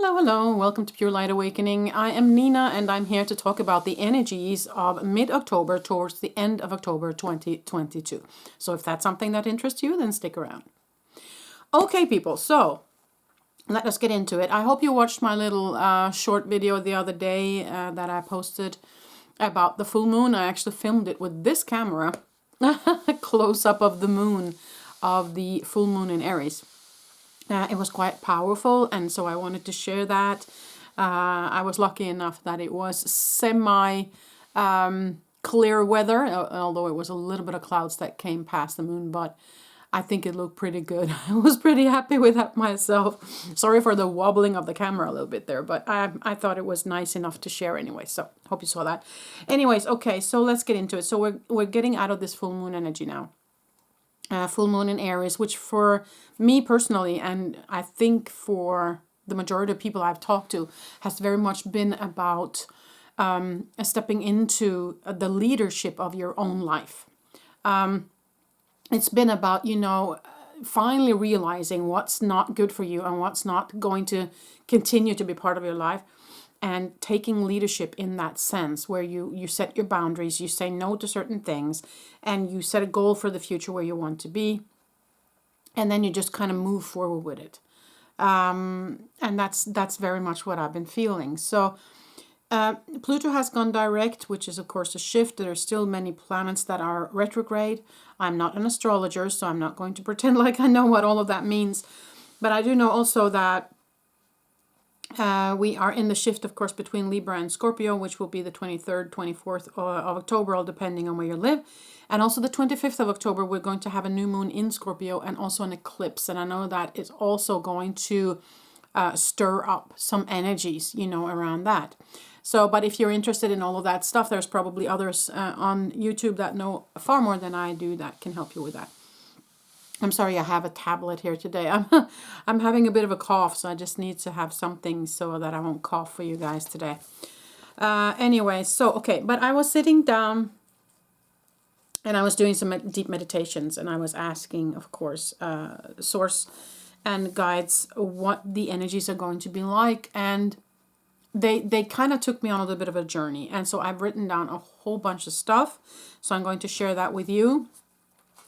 Hello, hello, welcome to Pure Light Awakening. I am Nina and I'm here to talk about the energies of mid-October towards the end of October 2022. So if that's something that interests you, then stick around. Okay, people, so let us get into it. I hope you watched my little short video the other day that I posted about the full moon. I actually filmed it with this camera, a close-up of the moon, of the full moon in Aries. It was quite powerful, and so I wanted to share that. I was lucky enough that it was semi clear weather, although it was a little bit of clouds that came past the moon, but I think it looked pretty good. I was pretty happy with that myself. Sorry for the wobbling of the camera a little bit there, but I thought it was nice enough to share anyway, so hope you saw that. Anyways, okay, so let's get into it. So we're getting out of this full moon energy now. Full moon in Aries, which for me personally, and I think for the majority of people I've talked to, has very much been about stepping into the leadership of your own life. It's been about, finally realizing what's not good for you and what's not going to continue to be part of your life, and taking leadership in that sense where you set your boundaries, you say no to certain things, and you set a goal for the future where you want to be, and then you just kind of move forward with it. And that's very much what I've been feeling. So Pluto has gone direct, which is of course a shift. There are still many planets that are retrograde. I'm not an astrologer, so I'm not going to pretend like I know what all of that means, but I do know also that we are in the shift, of course, between Libra and Scorpio, which will be the 23rd, 24th of October, all depending on where you live. And also the 25th of October, we're going to have a new moon in Scorpio and also an eclipse. And I know that is also going to stir up some energies, around that. So, but if you're interested in all of that stuff, there's probably others on YouTube that know far more than I do that can help you with that. I'm sorry, I have a tablet here today. I'm having a bit of a cough, so I just need to have something so that I won't cough for you guys today. Anyway, so, okay, but I was sitting down and I was doing some deep meditations, and I was asking, of course, source and guides what the energies are going to be like, and they kind of took me on a little bit of a journey, and so I've written down a whole bunch of stuff, so I'm going to share that with you.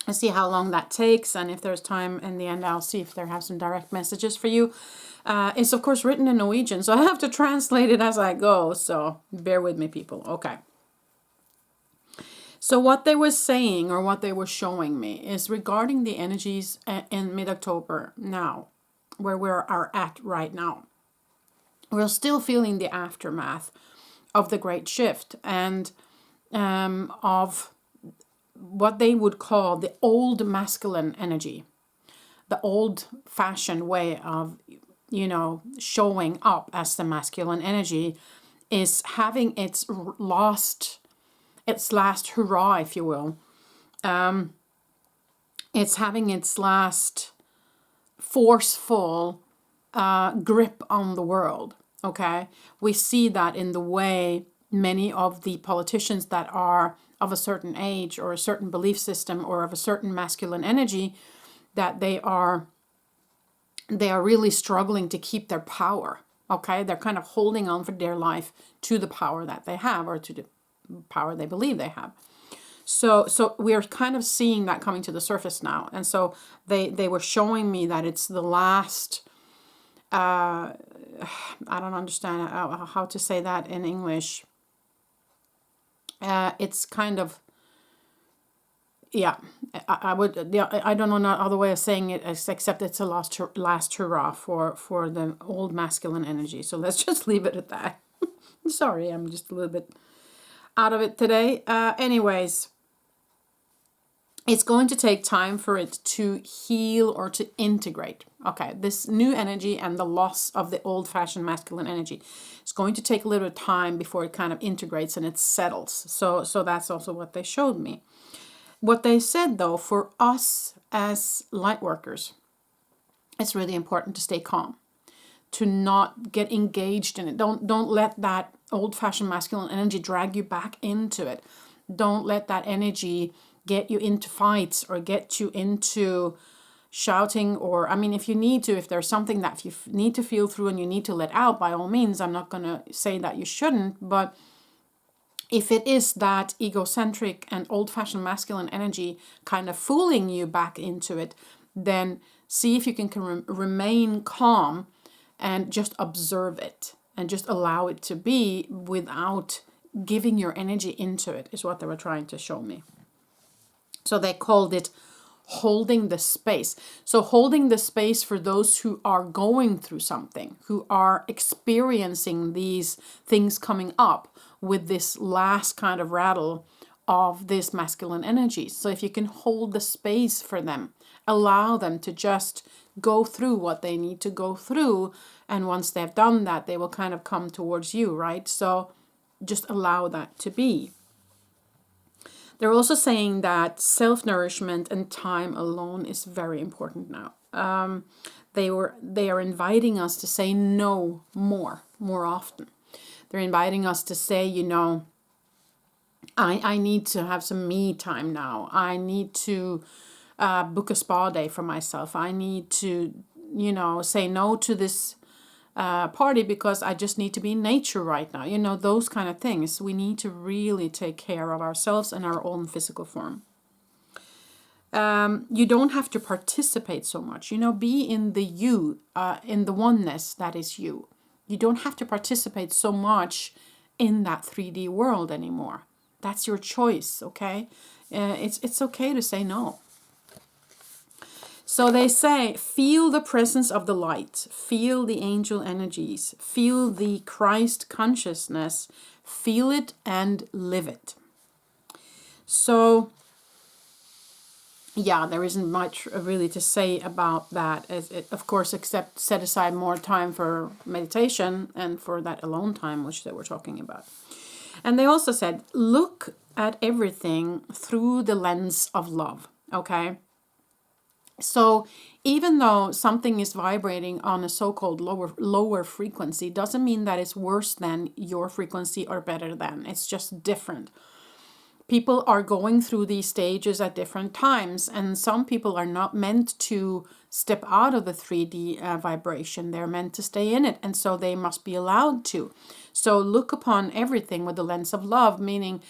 I see how long that takes, and if there's time in the end, I'll see if there have some direct messages for you. It's of course written in Norwegian, so I have to translate it as I go, so bear with me, people. Okay. So what they were saying, or what they were showing me, is regarding the energies in mid-October now, where we are at right now. We're still feeling the aftermath of the great shift, and of what they would call the old masculine energy, the old-fashioned way of, showing up as the masculine energy, is having its last hurrah, if you will. It's having its last forceful grip on the world. Okay, we see that in the way many of the politicians that are of a certain age or a certain belief system or of a certain masculine energy, that they are really struggling to keep their power. Okay, they're kind of holding on for dear life to the power that they have, or to the power they believe they have. So we're kind of seeing that coming to the surface now, and so they were showing me that it's the last. I don't understand how to say that in English. It's kind of, yeah, I don't know no other way of saying it except it's a last hurrah for the old masculine energy. So let's just leave it at that. Sorry, I'm just a little bit out of it today. Anyways, it's going to take time for it to heal or to integrate. Okay, this new energy and the loss of the old-fashioned masculine energy, it's going to take a little time before it kind of integrates and it settles. So that's also what they showed me. What they said, though, for us as light workers, it's really important to stay calm, to not get engaged in it. Don't let that old-fashioned masculine energy drag you back into it. Don't let that energy get you into fights or get you into shouting, or I mean, if you need to, if there's something that you need to feel through and you need to let out, by all means. I'm not going to say that you shouldn't, but if it is that egocentric and old-fashioned masculine energy kind of fooling you back into it, then see if you can remain calm and just observe it and just allow it to be without giving your energy into it, is what they were trying to show me. So they called it holding the space. So holding the space for those who are going through something, who are experiencing these things coming up with this last kind of rattle of this masculine energy. So if you can hold the space for them, allow them to just go through what they need to go through. And once they've done that, they will kind of come towards you, right? So just allow that to be. They're also saying that self-nourishment and time alone is very important now. They are inviting us to say no more often. They're inviting us to say, you know, I need to have some me time now. I need to book a spa day for myself. I need to, you know, say no to this party because I just need to be in nature right now. You know, those kind of things. We need to really take care of ourselves and our own physical form. You don't have to participate so much. You know, be in the you, in the oneness that is you. You don't have to participate so much in that 3D world anymore. That's your choice, okay? It's okay to say no. So they say, feel the presence of the light, feel the angel energies, feel the Christ consciousness, feel it and live it. So, yeah, there isn't much really to say about that, of course, except set aside more time for meditation and for that alone time, which they were talking about. And they also said, look at everything through the lens of love, okay? So even though something is vibrating on a so-called lower frequency, doesn't mean that it's worse than your frequency or better than. It's just different. People are going through these stages at different times, and some people are not meant to step out of the 3D vibration. They're meant to stay in it, and so they must be allowed to. So look upon everything with the lens of love, meaning,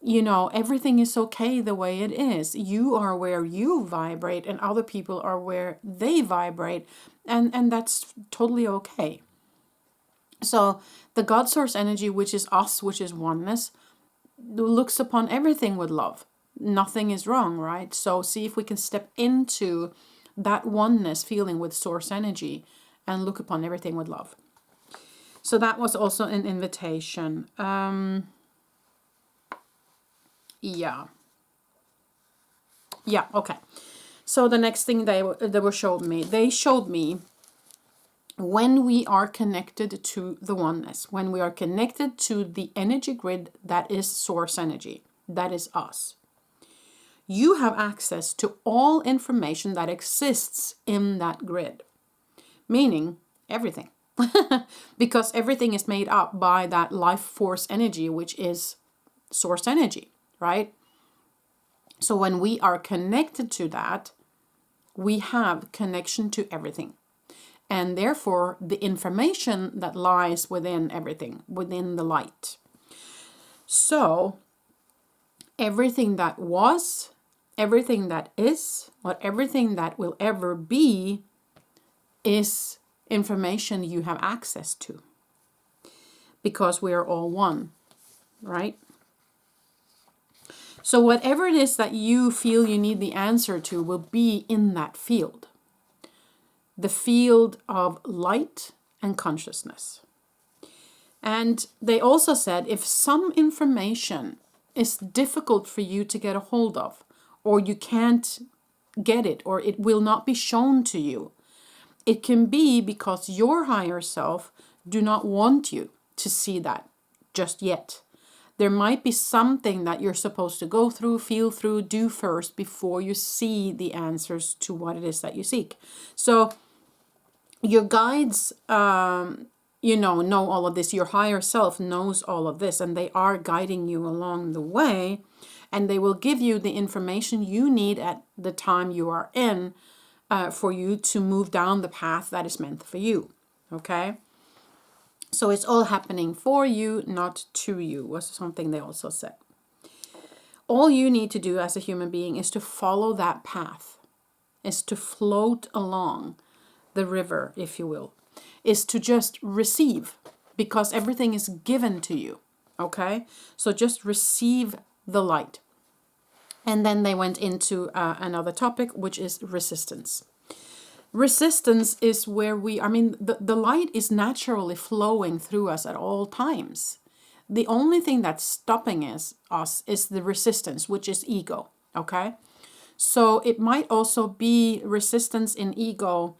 you know, everything is okay the way it is. You are where you vibrate, and other people are where they vibrate, and that's totally okay. So the God source energy, which is us, which is oneness, looks upon everything with love. Nothing is wrong, right? So see if we can step into that oneness feeling with source energy and look upon everything with love. So that was also an invitation. Yeah, okay. So the next thing they showed me, when we are connected to the oneness, when we are connected to the energy grid that is source energy, that is us, you have access to all information that exists in that grid, meaning everything. Because everything is made up by that life force energy, which is source energy, right? So when we are connected to that, we have connection to everything. And therefore, the information that lies within everything, within the light. So, everything that was, everything that is, or everything that will ever be, is information you have access to. Because we are all one, right? So whatever it is that you feel you need the answer to will be in that field. The field of light and consciousness. And they also said, if some information is difficult for you to get a hold of, or you can't get it, or it will not be shown to you, it can be because your higher self do not want you to see that just yet. There might be something that you're supposed to go through, feel through, do first before you see the answers to what it is that you seek. So your guides, know all of this. Your higher self knows all of this, and they are guiding you along the way, and they will give you the information you need at the time you are in, for you to move down the path that is meant for you. Okay? So it's all happening for you, not to you, was something they also said. All you need to do as a human being is to follow that path, is to float along the river, if you will, is to just receive, because everything is given to you. Okay? So just receive the light. And then they went into another topic, which is resistance. Resistance is where the light is naturally flowing through us at all times. The only thing that's stopping us is the resistance, which is ego. Okay? So it might also be resistance in ego,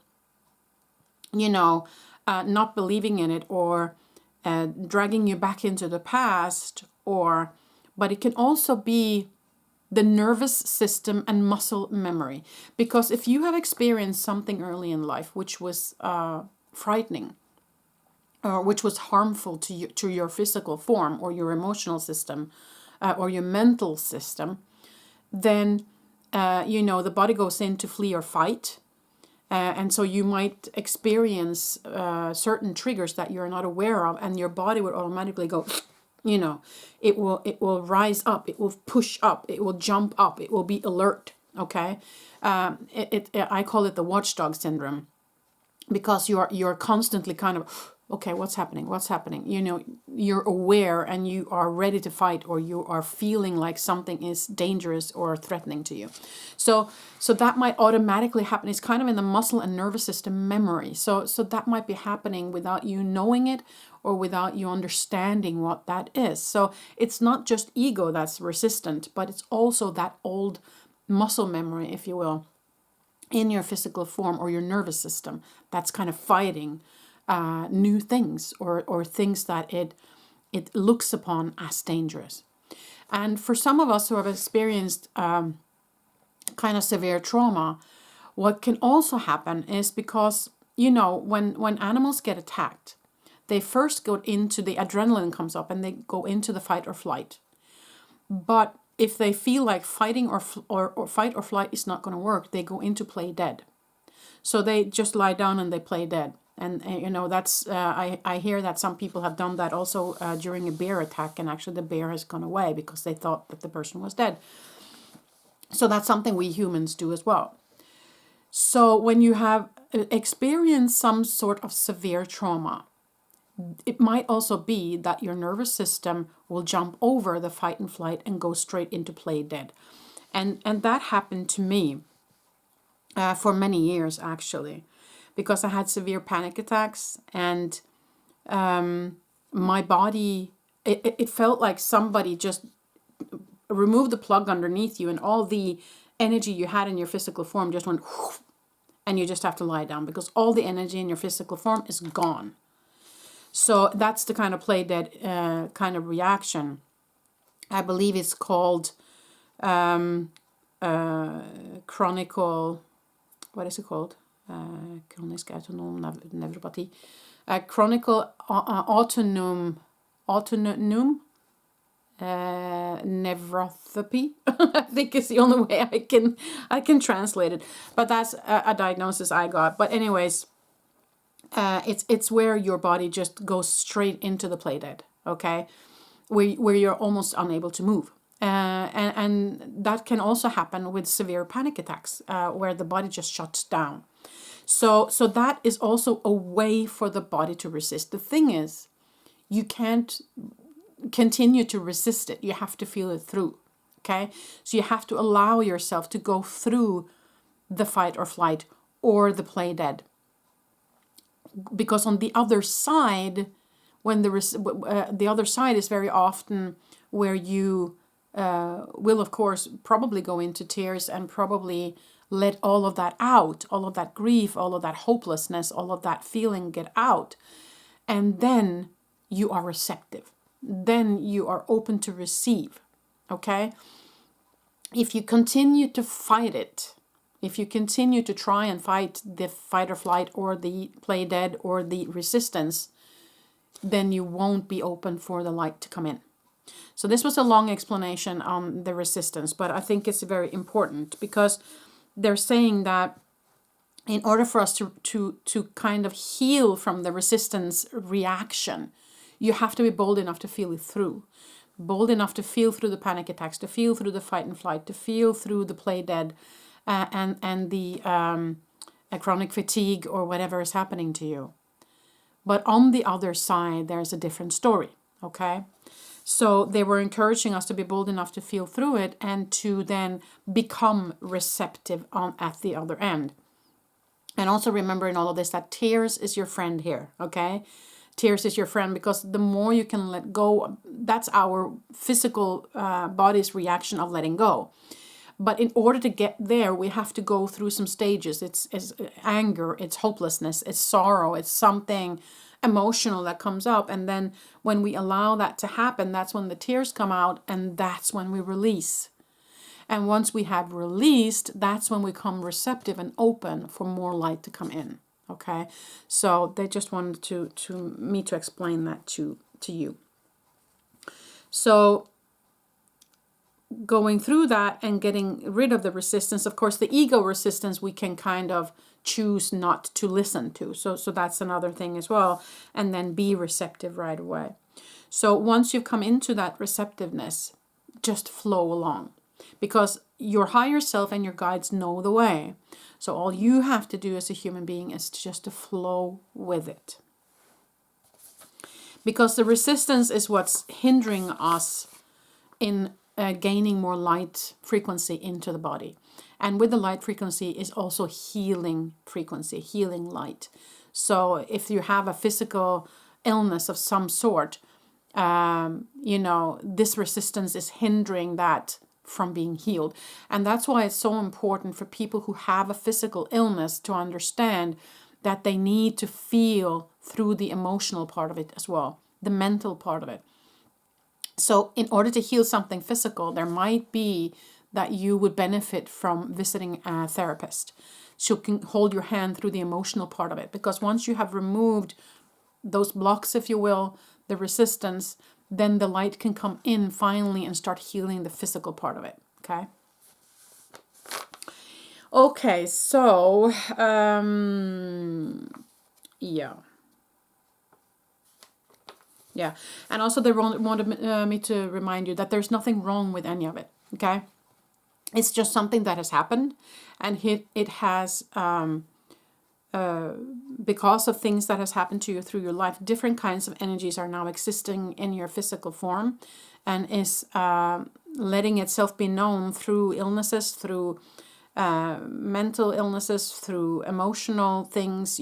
not believing in it, or dragging you back into the past, but it can also be the nervous system and muscle memory. Because if you have experienced something early in life which was frightening, or which was harmful to your physical form or your emotional system or your mental system, then the body goes in to flee or fight. And so you might experience certain triggers that you're not aware of, and your body will automatically go, it will rise up, it will push up, it will jump up, it will be alert. Okay, I call it the Watchdog Syndrome, because you're constantly kind of, okay, what's happening? You're aware and you are ready to fight, or you are feeling like something is dangerous or threatening to you. So that might automatically happen. It's kind of in the muscle and nervous system memory. So that might be happening without you knowing it, or without you understanding what that is. So it's not just ego that's resistant, but it's also that old muscle memory, if you will, in your physical form or your nervous system that's kind of fighting new things, or things that it looks upon as dangerous. And for some of us who have experienced kind of severe trauma, what can also happen is, because when animals get attacked, they first go into the adrenaline comes up and they go into the fight or flight. But if they feel like fighting or fight or flight is not going to work, they go into play dead. So they just lie down and they play dead. And that's I hear that some people have done that also during a bear attack, and actually the bear has gone away because they thought that the person was dead. So that's something we humans do as well. So when you have experienced some sort of severe trauma, it might also be that your nervous system will jump over the fight and flight and go straight into play dead. And that happened to me for many years, actually, because I had severe panic attacks, and my body, it felt like somebody just removed the plug underneath you, and all the energy you had in your physical form just went whoosh, and you just have to lie down because all the energy in your physical form is gone. So that's the kind of play dead kind of reaction. I believe it's called chronicle, what is it called? Chronisk autonom neuropathy. Chronicle autonom neuropathy. I think it's the only way I can translate it. But that's a diagnosis I got. But anyways, it's where your body just goes straight into the play dead. Okay, where you're almost unable to move. And that can also happen with severe panic attacks, where the body just shuts down. So that is also a way for the body to resist. The thing is, you can't continue to resist it. You have to feel it through. Okay, so you have to allow yourself to go through the fight or flight or the play dead. Because on the other side, when the other side is very often where you will, of course, probably go into tears and probably let all of that out, all of that grief, all of that hopelessness, all of that feeling get out. And then you are receptive. Then you are open to receive. Okay? If you continue to fight it, if you continue to try and fight the fight or flight or the play dead or the resistance, then you won't be open for the light to come in. So this was a long explanation on the resistance, but I think it's very important because they're saying that in order for us to kind of heal from the resistance reaction, you have to be bold enough to feel it through. Bold enough to feel through the panic attacks, to feel through the fight and flight, to feel through the play dead, and the chronic fatigue or whatever is happening to you. But on the other side, there's a different story, okay? So they were encouraging us to be bold enough to feel through it and to then become receptive at the other end. And also remember in all of this that tears is your friend here, okay? Tears is your friend, because the more you can let go, that's our physical body's reaction of letting go. But in order to get there, we have to go through some stages. It's anger, it's hopelessness, it's sorrow, it's something emotional that comes up. And then when we allow that to happen, that's when the tears come out, and that's when we release. And once we have released, that's when we become receptive and open for more light to come in. Okay, so they just wanted me to explain that to you. So going through that and getting rid of the resistance, of course, the ego resistance we can kind of choose not to listen to. So that's another thing as well. And then be receptive right away. So once you've come into that receptiveness, just flow along, because your higher self and your guides know the way. So all you have to do as a human being is just to flow with it. Because the resistance is what's hindering us in gaining more light frequency into the body. And with the light frequency is also healing frequency, healing light. So if you have a physical illness of some sort, this resistance is hindering that from being healed. And that's why it's so important for people who have a physical illness to understand that they need to feel through the emotional part of it as well, the mental part of it. So in order to heal something physical, there might be that you would benefit from visiting a therapist who can hold your hand through the emotional part of it. Because once you have removed those blocks, if you will, the resistance, then the light can come in finally and start healing the physical part of it. Okay. Okay, so yeah. And also they wanted me to remind you that there's nothing wrong with any of it. Okay, it's just something that has happened, and it has because of things that has happened to you through your life, different kinds of energies are now existing in your physical form, and is letting itself be known through illnesses, through mental illnesses, through emotional things,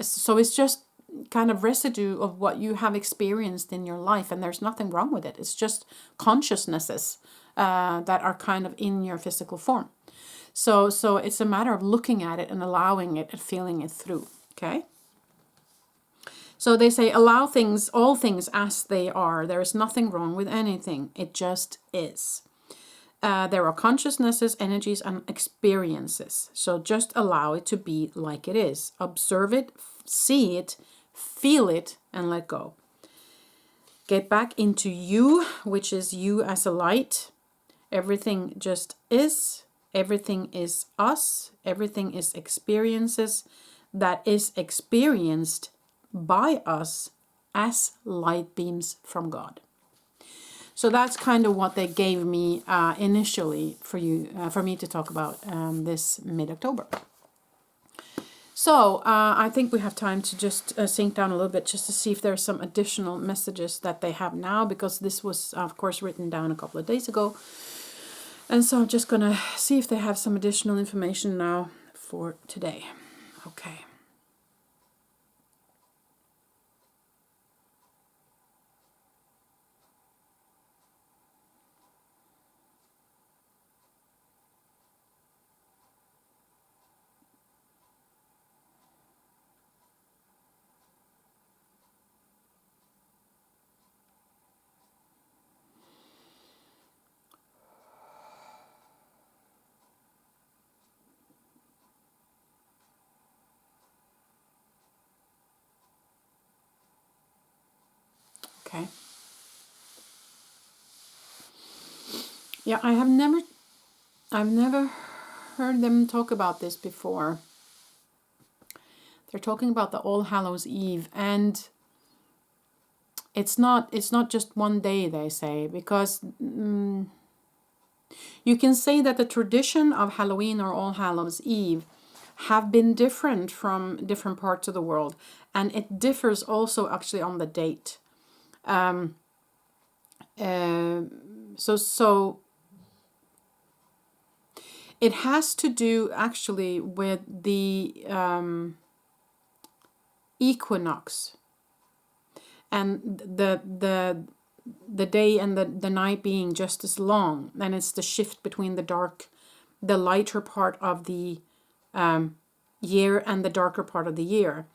so it's just kind of residue of what you have experienced in your life, and there's nothing wrong with it. It's just consciousnesses that are kind of in your physical form. So it's a matter of looking at it and allowing it and feeling it through. Okay. So they say, allow things, all things as they are. There is nothing wrong with anything. It just is. There are consciousnesses, energies, and experiences. So just allow it to be like it is. Observe it, see it, feel it, and let go. Get back into you, which is you as a light. Everything just is. Everything is us. Everything is experiences that is experienced by us as light beams from God. So that's kind of what they gave me initially for me to talk about this mid-October. So I think we have time to just sink down a little bit just to see if there's some additional messages that they have now, because this was, of course, written down a couple of days ago. And so I'm just going to see if they have some additional information now for today. Okay. Okay. Yeah, I've never heard them talk about this before. They're talking about the Old Hallows Eve, and it's not just one day, they say, because you can say that the tradition of Halloween or All Hallows Eve have been different from different parts of the world, and it differs also actually on the date. So it has to do actually with the equinox, and the day and the night being just as long, and it's the shift between the lighter part of the year and the darker part of the year.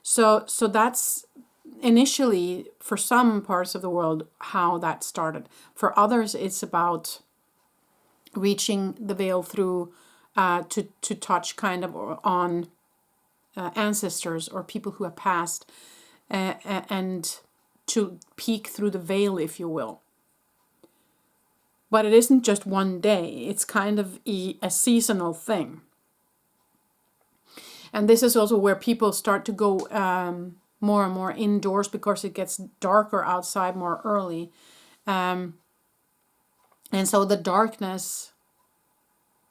So that's initially, for some parts of the world, how that started. For others, it's about reaching the veil through to touch kind of on ancestors or people who have passed, and to peek through the veil, if you will. But it isn't just one day. It's kind of a seasonal thing. And this is also where people start to go more and more indoors, because it gets darker outside more early. And so the darkness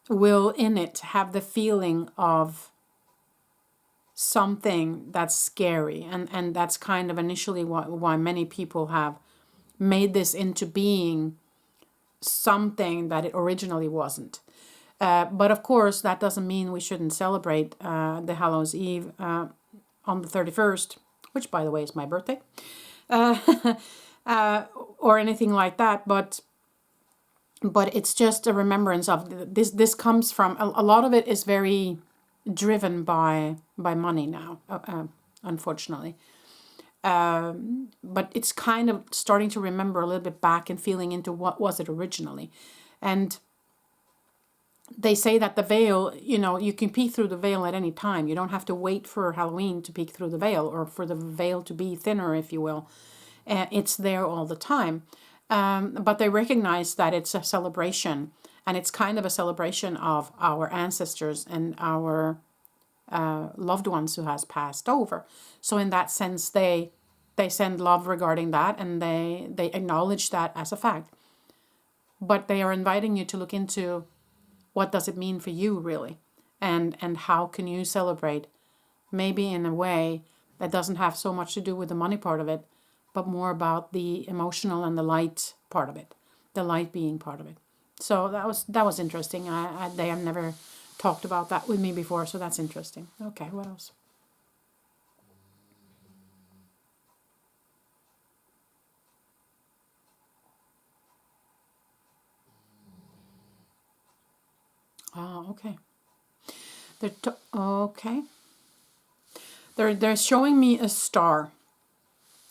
will in it have the feeling of something that's scary. And that's kind of initially why many people have made this into being something that it originally wasn't. But of course, that doesn't mean we shouldn't celebrate the Hallows Eve on the 31st, which, by the way, is my birthday, or anything like that. But it's just a remembrance of this. This comes from a lot of it is very driven by money now, unfortunately. But it's kind of starting to remember a little bit back and feeling into what was it originally. And they say that the veil, you can peek through the veil at any time. You don't have to wait for Halloween to peek through the veil, or for the veil to be thinner, if you will. It's there all the time. But they recognize that it's a celebration, and it's kind of a celebration of our ancestors and our loved ones who has passed over. So in that sense, they send love regarding that, and they acknowledge that as a fact. But they are inviting you to look into, what does it mean for you, really? And how can you celebrate, maybe in a way that doesn't have so much to do with the money part of it, but more about the emotional and the light part of it, the light being part of it. So that was interesting. They have never talked about that with me before, so that's interesting. Okay, what else? Oh, okay. Okay. They're showing me a star,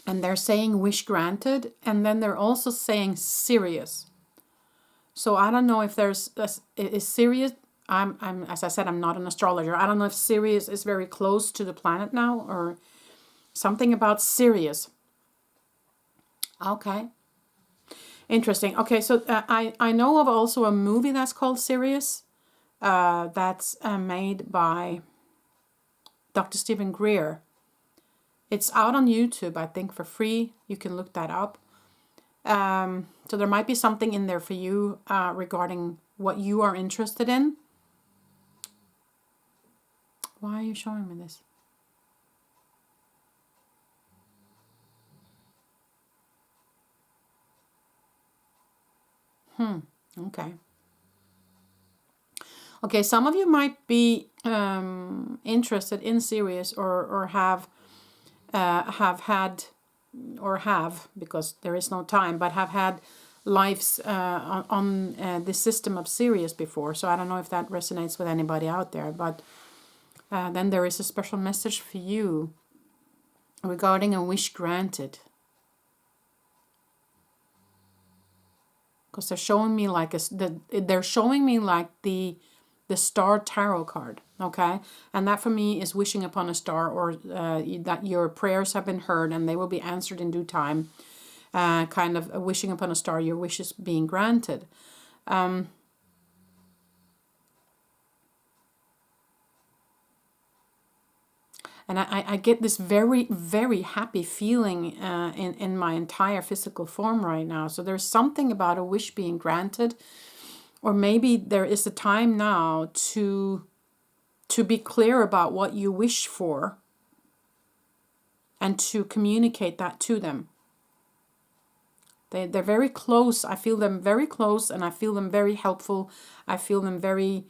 and they're saying wish granted, and then they're also saying Sirius. So I don't know if is Sirius. I'm as I said, I'm not an astrologer. I don't know if Sirius is very close to the planet now, or something about Sirius. Okay. Interesting. Okay, so I know of also a movie that's called Sirius. That's made by Dr. Stephen Greer. It's out on YouTube, I think, for free. You can look that up. So there might be something in there for you regarding what you are interested in. Why are you showing me this? Okay. Okay, some of you might be interested in Sirius, or have had, or have, because there is no time, but have had lives on the system of Sirius before. So I don't know if that resonates with anybody out there, but then there is a special message for you regarding a wish granted. Because they're showing me like the star tarot card, okay? And that for me is wishing upon a star, or that your prayers have been heard and they will be answered in due time. Kind of wishing upon a star, your wishes being granted. And I get this very, very happy feeling in my entire physical form right now. So there's something about a wish being granted, or maybe there is a time now to be clear about what you wish for and to communicate that to them. They're very close. I feel them very close, and I feel them very helpful. I feel them very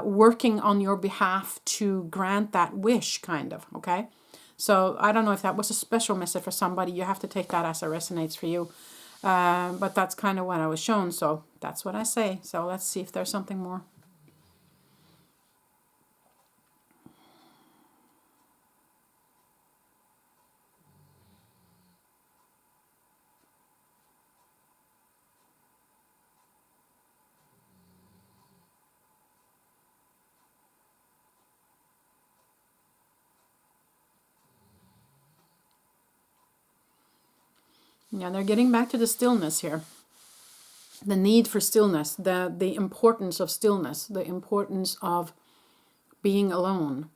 working on your behalf to grant that wish, kind of, okay? So I don't know if that was a special message for somebody. You have to take that as it resonates for you. But that's kind of what I was shown, so that's what I say. So let's see if there's something more. Yeah, they're getting back to the stillness here. The need for stillness, the importance of stillness, the importance of being alone.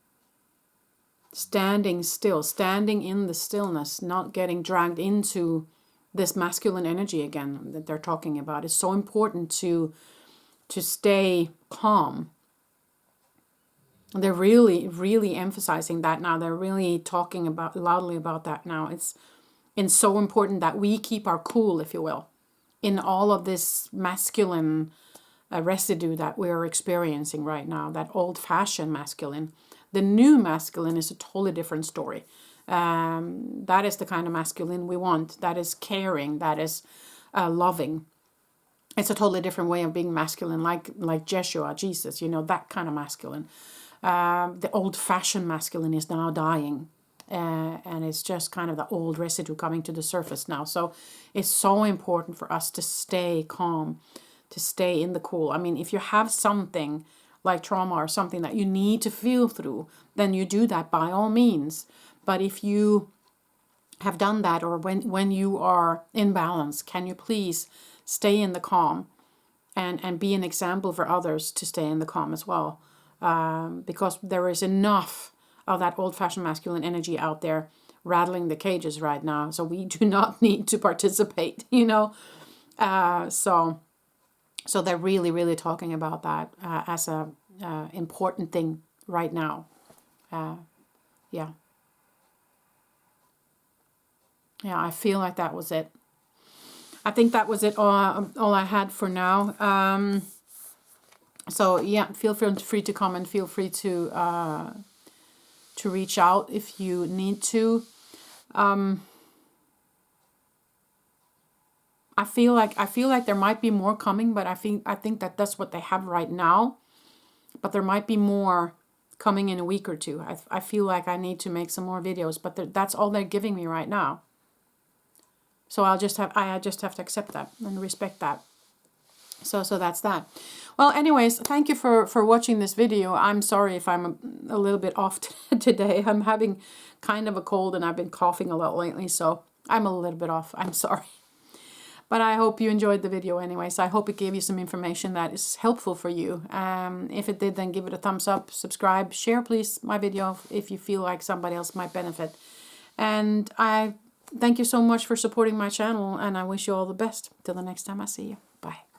Standing still, standing in the stillness, not getting dragged into this masculine energy again that they're talking about. It's so important to stay calm. They're really, really emphasizing that now. They're really talking about loudly about that now. It's so important that we keep our cool, if you will, in all of this masculine residue that we're experiencing right now, that old-fashioned masculine. The new masculine is a totally different story. That is the kind of masculine we want. That is caring. That is loving. It's a totally different way of being masculine, like Jeshua, Jesus, you know, that kind of masculine. The old-fashioned masculine is now dying. And it's just kind of the old residue coming to the surface now. So it's so important for us to stay calm, to stay in the cool. I mean, if you have something like trauma or something that you need to feel through, then you do that by all means. But if you have done that, or when you are in balance, can you please stay in the calm and be an example for others to stay in the calm as well? Because there is enough of that old-fashioned masculine energy out there rattling the cages right now. So we do not need to participate, you know. So they're really, really talking about that as a important thing right now. Yeah. Yeah, I feel like that was it. I think that was it, all I had for now. So yeah, feel free to comment. Feel free to reach out if you need to. I feel like there might be more coming, but I think that that's what they have right now. But there might be more coming in a week or two. I feel like I need to make some more videos, but that's all they're giving me right now. So I just have to accept that and respect that. So that's that. Well, anyways, thank you for watching this video. I'm sorry if I'm a little bit off today. I'm having kind of a cold and I've been coughing a lot lately, so I'm a little bit off. I'm sorry. But I hope you enjoyed the video anyways. I hope it gave you some information that is helpful for you. If it did, then give it a thumbs up, subscribe, share please my video if you feel like somebody else might benefit. And I thank you so much for supporting my channel, and I wish you all the best. Till the next time I see you. Bye.